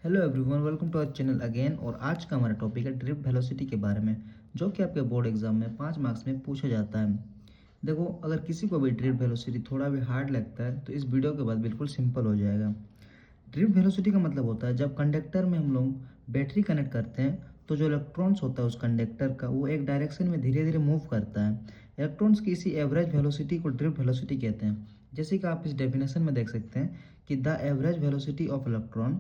Hello everyone, welcome to our channel again. और आज का हमारा टॉपिक है ड्रिफ्ट वेलोसिटी के बारे में, जो कि आपके बोर्ड एग्जाम में 5 मार्क्स में पूछा जाता है। देखो, अगर किसी को भी ड्रिफ्ट वेलोसिटी थोड़ा भी हार्ड लगता है तो इस वीडियो के बाद बिल्कुल सिंपल हो जाएगा। ड्रिफ्ट वेलोसिटी का मतलब होता है जब कंडक्टर में हम लोग बैटरी कनेक्ट करते हैं तो जो इलेक्ट्रॉन्स होता है उस कंडक्टर का, वो एक डायरेक्शन में धीरे धीरे मूव करता है। इलेक्ट्रॉन्स की इसी एवरेज वेलोसिटी को ड्रिफ्ट वेलोसिटी कहते हैं। जैसे कि आप इस डेफिनेशन में देख सकते हैं कि the average velocity of electron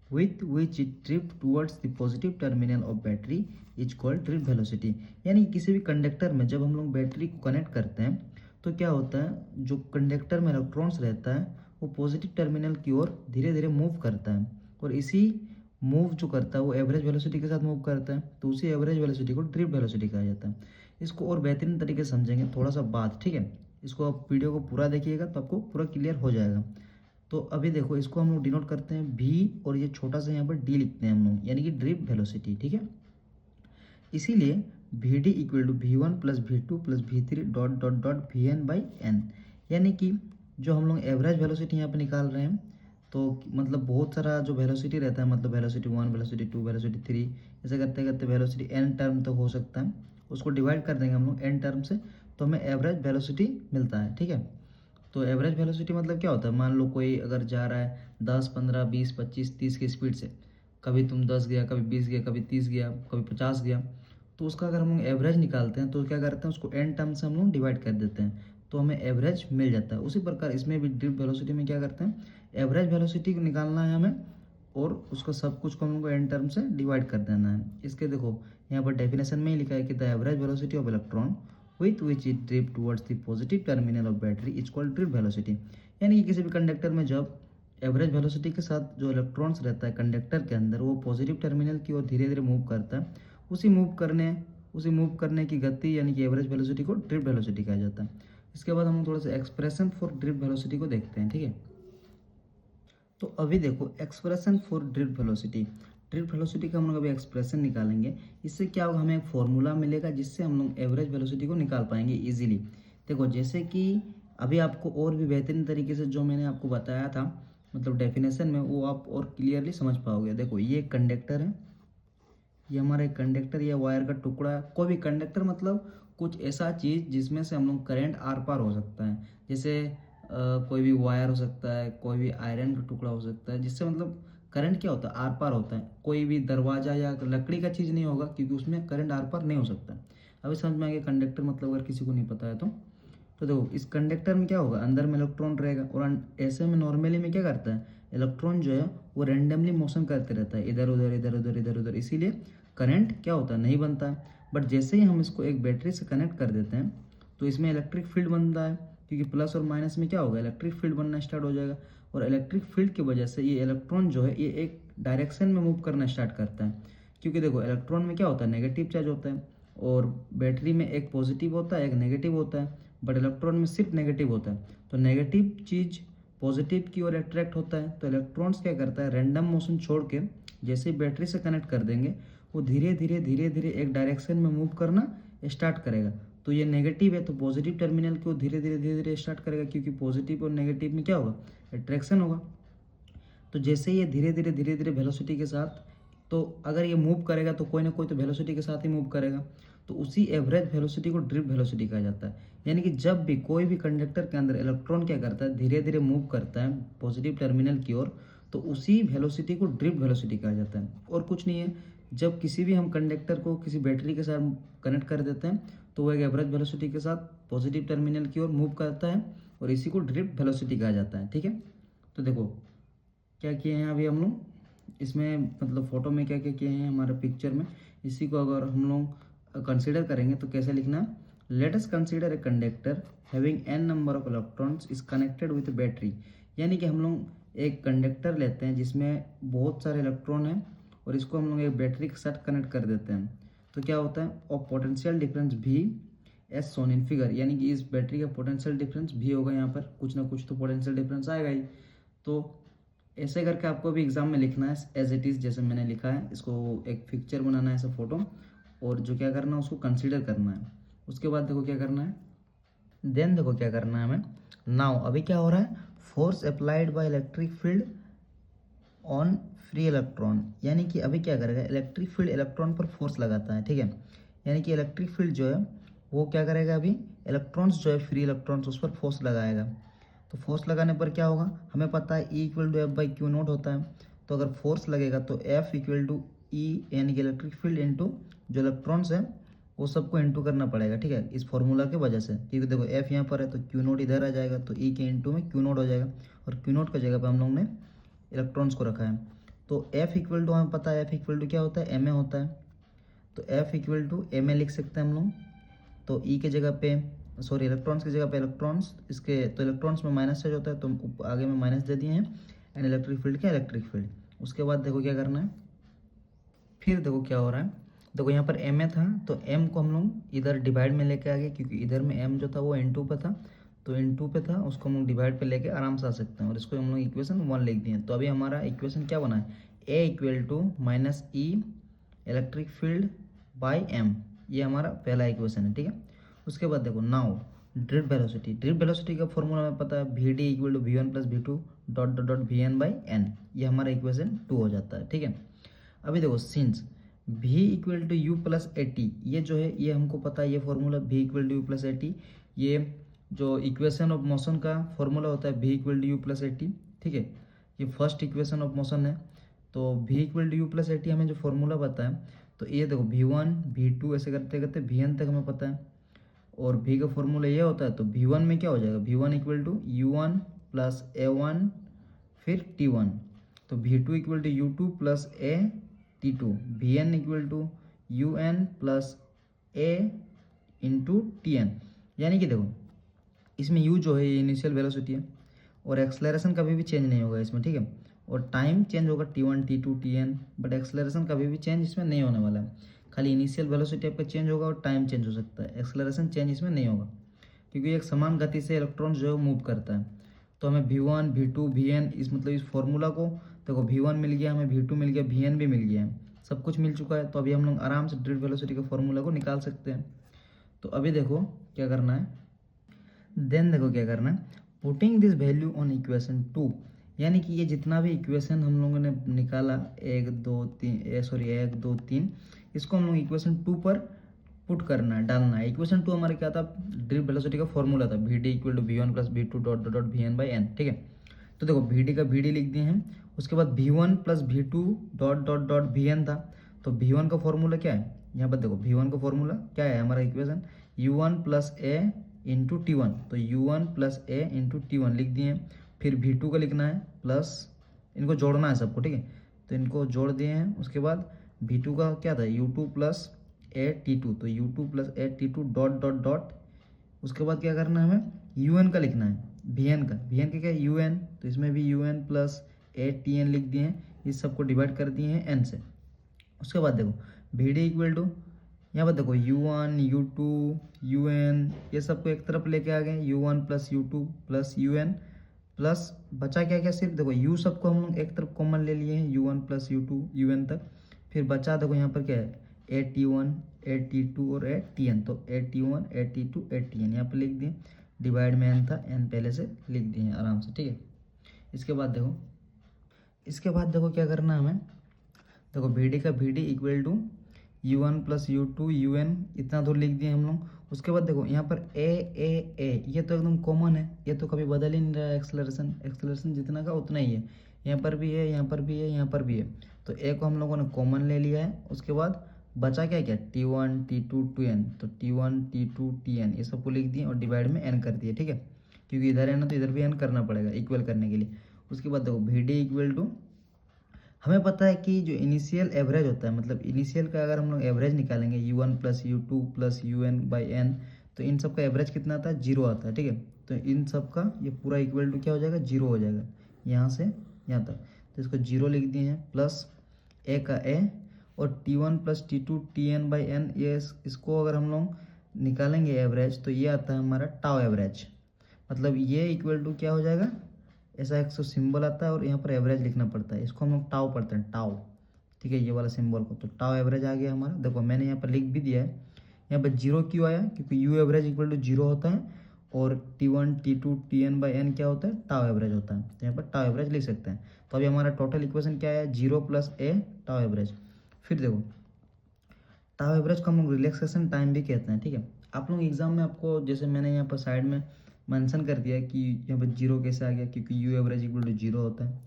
with which it drift towards the positive terminal of battery is called drift velocity। यानी किसी भी कंडक्टर में जब हम लोग बैटरी को कनेक्ट करते हैं तो क्या होता है, जो कंडक्टर में इलेक्ट्रॉन्स रहता है वो पॉजिटिव टर्मिनल की ओर धीरे धीरे मूव करता है, और इसी मूव जो करता है वो एवरेज वेलोसिटी के साथ मूव करता है, तो उसी एवरेज वेलोसिटी को ड्रिफ्ट वेलोसिटी कहा जाता है। इसको और बेहतरीन तरीके से समझेंगे थोड़ा सा बात, ठीक है। इसको आप वीडियो को पूरा देखिएगा तो आपको पूरा क्लियर हो जाएगा। तो अभी देखो, इसको हम लोग डिनोट करते हैं भी, और ये छोटा सा यहाँ पर डी लिखते हैं हम लोग, यानी कि ड्रिफ्ट वेलोसिटी, ठीक है। इसीलिए V D equal to V one plus V two plus V three dot dot dot V N by N. यानी कि जो हम लोग एवरेज वेलोसिटी यहाँ पे निकाल रहे हैं, तो मतलब बहुत सारा जो वेलोसिटी रहता है, मतलब velocity one, velocity two, velocity three, ऐसे करते करते वेलोसिटी एन टर्म तक हो सकता है। उसको डिवाइड कर देंगे हम लोग एन टर्म से, तो हमें एवरेज वेलोसिटी मिलता है, ठीक है। तो एवरेज वेलोसिटी मतलब क्या होता है, मान लो कोई अगर जा रहा है 10, 15, 20, 25, 30 की स्पीड से, कभी तुम 10 गया, कभी 20 गया, कभी 30 गया, कभी 50 गया, तो उसका अगर हम लोग एवरेज निकालते हैं तो क्या करते हैं, उसको एन टर्म से हम लोग डिवाइड कर देते हैं, तो हमें एवरेज मिल जाता है। उसी प्रकार इसमें भी ड्रिफ्ट वेलोसिटी में क्या करते हैं, एवरेज वेलोसिटी को निकालना है हमें, और उसका सब कुछ को हम लोग को एन टर्म से डिवाइड कर देना है। इसके देखो, यहाँ पर डेफिनेशन में ही लिखा है कि the average velocity of electron with which it drift towards the positive terminal of battery is called drift velocity। यानी कि किसी भी कंडक्टर में जब एवरेज वेलोसिटी के साथ जो इलेक्ट्रॉन्स रहता है कंडक्टर के अंदर, वो पॉजिटिव टर्मिनल की ओर धीरे धीरे मूव करता है, उसी मूव करने की गति यानी कि एवरेज वेलोसिटी को ड्रिफ्ट वेलोसिटी कहा जाता है। इसके बाद हम थोड़ा सा एक्सप्रेशन फॉर ड्रिफ्ट वेलोसिटी को देखते हैं, ठीक है। तो अभी देखो, expression for drift velocity, drift velocity का हम लोग अभी एक्सप्रेशन निकालेंगे। इससे क्या होगा, हमें एक फॉर्मूला मिलेगा जिससे हम लोग एवरेज वेलोसिटी को निकाल पाएंगे इजीली। देखो, जैसे कि अभी आपको और भी बेहतरीन तरीके से जो मैंने आपको बताया था, मतलब डेफिनेशन में, वो आप और क्लियरली समझ पाओगे। देखो, ये कंडक्टर है, ये हमारा एक कंडक्टर या वायर का टुकड़ा है। कोई भी कंडक्टर मतलब कुछ ऐसा चीज़ जिसमें से हम लोग करंट आर पार हो सकता है। जैसे कोई भी वायर हो सकता है, कोई भी आयरन का टुकड़ा हो सकता है, जिससे मतलब करंट क्या होता है, आर पार होता है। कोई भी दरवाजा या लकड़ी का चीज़ नहीं होगा, क्योंकि उसमें करंट आर पार नहीं हो सकता। अभी समझ में आ गया कंडक्टर मतलब, अगर किसी को नहीं पता है तो देखो, इस कंडक्टर में क्या होगा, अंदर में इलेक्ट्रॉन रहेगा, और ऐसे में नॉर्मली में क्या करता है, इलेक्ट्रॉन जो है वो रेंडमली मोशन करते रहता है, इधर उधर इधर उधर इधर उधर, इसीलिए करंट क्या होता है, नहीं बनता है। बट जैसे ही हम इसको एक बैटरी से कनेक्ट कर देते हैं तो इसमें इलेक्ट्रिक फील्ड बनता है, क्योंकि प्लस और माइनस में क्या होगा, इलेक्ट्रिक फील्ड बनना स्टार्ट हो जाएगा। और इलेक्ट्रिक फील्ड की वजह से ये इलेक्ट्रॉन जो है ये एक डायरेक्शन में मूव करना स्टार्ट करता है। क्योंकि देखो, इलेक्ट्रॉन में क्या होता है, नेगेटिव चार्ज होता है, और बैटरी में एक पॉजिटिव होता है, एक नेगेटिव होता है, बट इलेक्ट्रॉन में सिर्फ नेगेटिव होता है। तो नेगेटिव चीज पॉजिटिव की ओर अट्रैक्ट होता है, तो इलेक्ट्रॉन्स क्या करता है, रैंडम मोशन छोड़ के जैसे ही बैटरी से कनेक्ट कर देंगे, वो धीरे धीरे एक डायरेक्शन में मूव करना स्टार्ट करेगा। तो ये नेगेटिव है, तो पॉजिटिव टर्मिनल को धीरे धीरे स्टार्ट करेगा, क्योंकि पॉजिटिव और नेगेटिव में क्या होगा, अट्रैक्शन होगा। तो जैसे ये धीरे धीरे वेलोसिटी के साथ, तो अगर ये मूव करेगा तो कोई ना कोई तो वेलोसिटी के साथ ही मूव करेगा, तो उसी एवरेज वेलोसिटी को ड्रिफ्ट वेलोसिटी कहा जाता है। यानी कि जब भी कोई भी कंडक्टर के अंदर इलेक्ट्रॉन क्या करता है, धीरे धीरे मूव करता है पॉजिटिव टर्मिनल की ओर, तो उसी वेलोसिटी को ड्रिफ्ट वेलोसिटी कहा जाता है, और कुछ नहीं है। जब किसी भी हम कंडक्टर को किसी बैटरी के साथ कनेक्ट कर देते हैं तो वो एक एवरेज वेलोसिटी के साथ पॉजिटिव टर्मिनल की ओर मूव करता है, और इसी को ड्रिफ्ट वेलोसिटी कहा जाता है, ठीक है। तो देखो क्या किए हैं अभी हम लोग इसमें, मतलब फोटो में क्या क्या किए हैं हमारे पिक्चर में, इसी को अगर हम लोग कंसीडर करेंगे तो कैसे लिखना है, let us consider a conductor having an number of electrons is connected with battery. यानी कि हम लोग एक कंडक्टर लेते हैं जिसमें बहुत सारे इलेक्ट्रॉन हैं, और इसको हम लोग एक बैटरी के साथ कनेक्ट कर देते हैं, तो क्या होता है, और पोटेंशियल डिफरेंस भी एज सोन इन फिगर। यानी कि इस बैटरी का पोटेंशियल डिफरेंस भी होगा, यहाँ पर कुछ ना कुछ तो पोटेंशियल डिफरेंस आएगा ही। तो ऐसे करके आपको भी एग्जाम में लिखना है एज इट इज़, जैसे मैंने लिखा है। इसको एक पिक्चर बनाना है, ऐसा फोटो, और जो क्या करना है उसको कंसीडर करना है। उसके बाद देखो क्या करना है, देन देखो क्या करना है हमें। नाउ अभी क्या हो रहा है, force applied by electric field on free electron, यानी कि अभी क्या करेगा, इलेक्ट्रिक फील्ड इलेक्ट्रॉन पर फोर्स लगाता है, ठीक है। यानी कि इलेक्ट्रिक फील्ड जो है वो क्या करेगा, अभी इलेक्ट्रॉन्स जो है फ्री इलेक्ट्रॉन्स उस पर फोर्स लगाएगा। तो फोर्स लगाने पर क्या होगा, हमें पता है E equal to F by Q naught होता है। तो अगर फोर्स लगेगा तो F इक्वल टू ई, यानी कि इलेक्ट्रिक फील्ड इंटू जो इलेक्ट्रॉन्स है वो सबको इंटू करना पड़ेगा, ठीक है, इस फॉर्मूला की वजह से। क्योंकि देखो F यहाँ पर है तो क्यू नोट इधर आ जाएगा, तो E के इंटू में क्यू नोट हो जाएगा, और क्यू नोट की जगह पर हम लोग ने इलेक्ट्रॉन्स को रखा है। तो F इक्वल टू हमें पता है, F इक्वल टू क्या होता है, एम ए होता है। तो F equal to M A लिख सकते हैं हम लोग। तो E के जगह पे, सॉरी इलेक्ट्रॉन्स की जगह पे इलेक्ट्रॉन्स, इसके तो इलेक्ट्रॉन्स में माइनस चार्ज होता है तो आगे में माइनस दे दिए हैं, एंड इलेक्ट्रिक फील्ड क्या, इलेक्ट्रिक फील्ड। उसके बाद देखो क्या करना है, फिर देखो क्या हो रहा है। देखो यहाँ पर एम ए था तो एम को हम लोग इधर डिवाइड में लेके आ गए, क्योंकि इधर में एम जो था वो N2 पे था, तो N2 पे था, उसको हम लोग डिवाइड पे लेके आराम से आ सकते हैं, और इसको हम लोग इक्वेशन 1 लिख दिए। तो अभी हमारा इक्वेशन क्या बना है, a equal to minus e electric field by m, ये हमारा पहला इक्वेशन है, ठीक है। उसके बाद देखो now drift velocity, drift velocity का फॉर्मूला हमें पता है, V D equal to V one plus V two dot dot dot V N by N, ये हमारा इक्वेशन 2 हो जाता है, ठीक है। अभी देखो since v equal to U plus A T, ये जो है ये हमको पता है, ये formula v equal to U plus A T, ये जो इक्वेशन ऑफ मोशन का फॉर्मूला होता है v equal to U plus A T, ठीक है। ये फर्स्ट इक्वेशन ऑफ मोशन है। तो v equal to U plus A T हमें जो फॉर्मूला पता है, तो ये देखो v1 v2 ऐसे करते करते vn तक हमें पता है, और v का फॉर्मूला ये होता है। तो v1 में क्या हो जाएगा, v1 equal to u1 plus a1 फिर t1, तो v2 equal to u2 plus a t2, vn equal to un plus a into tn। यानी कि देखो इसमें u जो है ये इनिशियल वेलोसिटी है, और एक्सलरेशन कभी भी चेंज नहीं होगा इसमें, ठीक है। और टाइम चेंज होगा t1 t2 tn, but acceleration कभी भी चेंज इसमें नहीं होने वाला है। खाली इनिशियल वेलोसिटी आपका चेंज होगा और टाइम चेंज हो सकता है, एक्सलरेशन चेंज इसमें नहीं होगा, क्योंकि एक समान गति से इलेक्ट्रॉन जो है मूव करता है। तो हमें v1 v2 vn इस मतलब इस फॉर्मूला को देखो, v1 मिल गया हमें, v2 मिल गया, vn भी मिल गया है, सब कुछ मिल चुका है। तो अभी हम लोग आराम से ड्रिफ्ट वेलोसिटी के फॉर्मूला को निकाल सकते हैं। तो अभी देखो क्या करना है, देन देखो क्या करना है, putting this value on equation 2, यानी कि ये जितना भी इक्वेशन हम लोगों ने निकाला 1 2 3, इसको हम लोग इक्वेशन 2 पर पुट करना है, डालना है। इक्वेशन 2 हमारे क्या था, ड्रिफ्ट वेलोसिटी का फॉर्मूला था, we D equal to V one plus V two dot dot V N by N, ठीक है। तो देखो वी डी का वी डी लिख दिए हैं, उसके बाद V one plus V two dot dot dot V N था। तो वी वन का फॉर्मूला क्या है, यहाँ पर देखो वी वन का फॉर्मूला क्या है हमारा equation, u one plus a into t one, तो u one plus a into t one लिख दिए हैं। फिर वी टू का लिखना है प्लस, इनको जोड़ना है सबको, ठीक है। तो इनको जोड़ दिए हैं। उसके बाद वी टू का क्या था, यू टू प्लस ए टी टू, तो यू टू प्लस ए t two dot dot dot. उसके बाद क्या करना है, हमें यू एन का लिखना है, वी एन का क्या है यू एन, तो इसमें भी U N plus A T N लिख दिए हैं, इस सबको डिवाइड कर दिए हैं एन से। उसके बाद देखो वी डी इक्वल टू, यहाँ पर देखो U one U two you N, ये सबको एक तरफ लेके आ गए, U one plus you two plus you N, plus बचा क्या क्या, सिर्फ देखो यू सबको हम लोग एक तरफ कॉमन ले लिए हैं, u one plus you two you n तक। फिर बचा देखो यहाँ पर क्या है, a t one a t two और ए टी एन, तो a t one a t two a T n यहाँ पर लिख दिए, डिवाइड में एन था, एन पहले से लिख दिए हैं आराम से, ठीक है। इसके बाद देखो क्या करना है हमें, देखो वी डी का we D equal to u one plus you two you n, इतना दूर लिख दिए हम लोग। उसके बाद देखो यहाँ पर ए ये तो एकदम कॉमन है, ये तो कभी बदल ही नहीं रहा है, एक्सलरेशन जितना का उतना ही है, यहाँ पर भी है, यहाँ पर भी है, यहाँ पर भी है। तो ए को हम लोगों ने कॉमन ले लिया है। उसके बाद बचा क्या क्या, t one t two t n, तो t one t two t n ये सबको लिख दिए और डिवाइड में एन कर दिए, ठीक है। क्योंकि इधर है ना तो इधर भी एन करना पड़ेगा इक्वल करने के लिए। उसके बाद देखो वी डी इक्वल टू, हमें पता है कि जो इनिशियल एवरेज होता है, मतलब इनिशियल का अगर हम लोग एवरेज निकालेंगे u one plus you two plus you n by n, तो इन सब का एवरेज कितना आता है, 0 आता है, ठीक है। तो इन सब का ये पूरा इक्वल टू क्या हो जाएगा, 0 हो जाएगा, यहाँ से यहाँ तक। तो इसको 0 लिख दिए हैं, प्लस ए का ए, और t one plus t two t n by N, ये इसको अगर हम लोग निकालेंगे एवरेज, तो ये आता है हमारा टाउ एवरेज। मतलब ये इक्वल टू क्या हो जाएगा, ऐसा एक सिंबल आता है और यहाँ पर एवरेज लिखना पड़ता है, इसको हम लोग टाउ पढ़ते हैं, टाउ, ठीक है, ये वाला सिंबल को। तो टाउ एवरेज आ गया हमारा, देखो मैंने यहाँ पर लिख भी दिया है। यहाँ पर 0 क्यों आया, क्योंकि यू एवरेज इक्वल टू 0 होता है, और T1 T2 Tn by N क्या होता है, टाउ एवरेज होता है। तो यहाँ पर टाउ एवरेज लिख सकते हैं। तो अभी हमारा टोटल इक्वेशन क्या है, 0 + a टाउ एवरेज। फिर देखो टाउ एवरेज को हम लोग रिलैक्सेशन टाइम भी कहते हैं, ठीक है। आप लोग एग्जाम में आपको जैसे मैंने यहाँ पर साइड में मेंशन कर दिया कि यहाँ पर जीरो कैसे आ गया, क्योंकि u average equal to zero होता है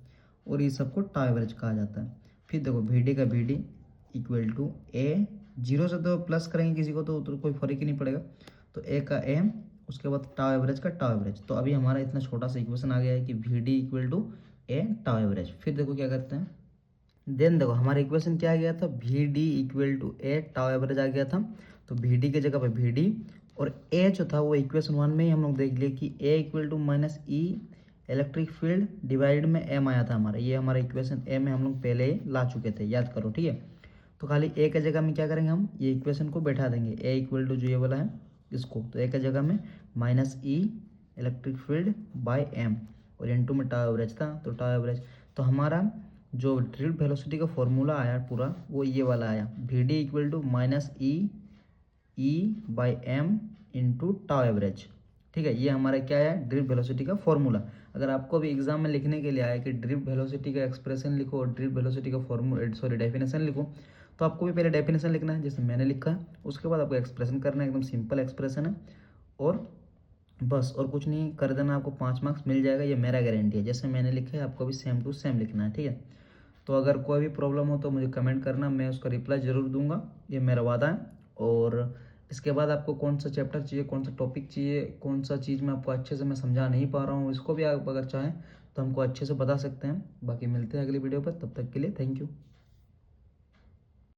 और ये सबको टाउ एवरेज कहा जाता है। फिर देखो वी डी का we D equal to a, जीरो से तो प्लस करेंगे किसी को तो कोई फर्क ही नहीं पड़ेगा। तो ए का एम, उसके बाद टाउ एवरेज का टाउ एवरेज। तो अभी हमारा इतना छोटा सा इक्वेशन आ गया है कि v D equal to a tau average. फिर देखो क्या करते हैं, देन देखो हमारा इक्वेशन क्या आ गया था, we D equal to a tau average आ गया था। तो वी डी की जगह पे वी डी और ए जो था वो इक्वेशन 1 में ही हम लोग देख लिए कि a equal to minus e electric field divide में एम आया था हमारा। ये हमारा इक्वेशन ए में हम लोग पहले ही ला चुके थे, याद करो, ठीक है। तो खाली ए की जगह में क्या करेंगे, हम ये इक्वेशन को बैठा देंगे, ए इक्वल टू जो ये वाला है इसको, तो ए की जगह में minus e electric field bye M और इनटू में टाउ एवरेज था, तो टाउ एवरेज। तो हमारा जो ड्रिफ्ट वेलोसिटी का फॉर्मूला आया पूरा वो ये वाला आया, v D equal to minus e by m into tau average, ठीक है। ये हमारा क्या है, ड्रिफ्ट वेलोसिटी का फॉर्मूला। अगर आपको भी एग्जाम में लिखने के लिए आया कि ड्रिफ्ट वेलोसिटी का एक्सप्रेशन लिखो और ड्रिफ्ट वेलोसिटी का फॉर्मूला डेफिनेशन लिखो, तो आपको भी पहले डेफिनेशन लिखना है जैसे मैंने लिखा है, उसके बाद आपको एक्सप्रेशन करना है, एकदम सिंपल एक्सप्रेशन है और बस और कुछ नहीं कर देना, आपको 5 मार्क्स मिल जाएगा, ये मेरा गारंटी है। जैसे मैंने लिखा है आपको भी सेम टू सेम लिखना है, ठीक है। तो अगर कोई भी प्रॉब्लम हो तो मुझे कमेंट करना, मैं उसका रिप्लाई ज़रूर दूंगा, ये मेरा वादा है। और इसके बाद आपको कौन सा चैप्टर चाहिए, कौन सा टॉपिक चाहिए, कौन सा चीज़ में आपको अच्छे से मैं समझा नहीं पा रहा हूँ, इसको भी आप अगर चाहें तो हमको अच्छे से बता सकते हैं। बाकी मिलते हैं अगली वीडियो पर, तब तक के लिए थैंक यू।